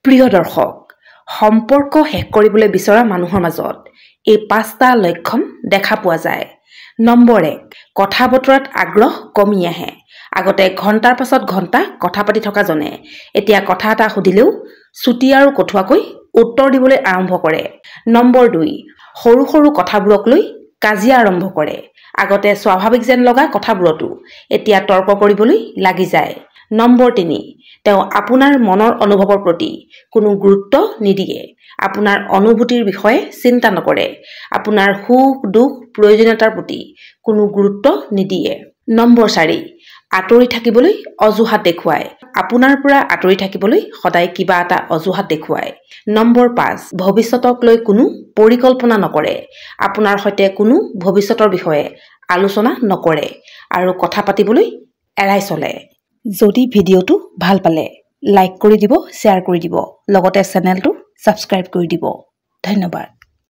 প্ৰিয় দৰ্শক, সম্পৰ্ক শেষ কৰিবলৈ বিচৰা মানুহৰ মাজত এই 5টা লক্ষণ দেখা পোৱা যায়। নম্বৰ 1, কথা বতৰাত আগ্ৰহ কমি আহে। আগতে ঘণ্টাৰ পাছত ঘণ্টা কথা পাতি থকা জনে এতিয়া কথা এটা সুধিলেও চুটি আৰু কঠুৱাকৈ উত্তৰ দিবলৈ আৰম্ভ কৰে। নম্বৰ 2, সৰু সৰু কথাবোৰক লৈ কাজিয়া আৰম্ভ কৰে। আগতে স্বাভাৱিক যেন লগা কথাবোৰতো এতিয়া তৰ্ক কৰিবলৈ লাগি যায়। নম্বৰ 3, তেওঁ আপোনাৰ মনৰ অনুভৱৰ প্ৰতি কোনো গুৰুত্ব নিদিয়ে। আপোনাৰ অনুভূতিৰ বিষয়ে চিন্তা নকৰে। আপোনাৰ সুখ দুখ প্ৰয়োজনীয়তাৰ প্ৰতি কোনো গুৰুত্ব নিদিয়ে। নম্বৰ 4, আঁতৰি থাকিবলৈ অজুহাত দেখুৱায়। আপোনাৰ পৰা আঁতৰি থাকিবলৈ সদায় কিবা এটা অজুহাত দেখুৱায়। নম্বৰ 5, ভৱিষ্যতক লৈ কোনো পৰিকল্পনা নকৰে। আপোনাৰ সৈতে কোনো ভৱিষ্যতৰ বিষয়ে আলোচনা নকৰে আৰু কথা পাতিবলৈ এৰাই চলে। যদি ভিডিঅ'টো ভাল পালে লাইক কৰি দিব, শ্বেয়াৰ কৰি দিব, লগতে চেনেলটো ছাবস্ক্ৰাইব কৰি দিব। ধন্যবাদ।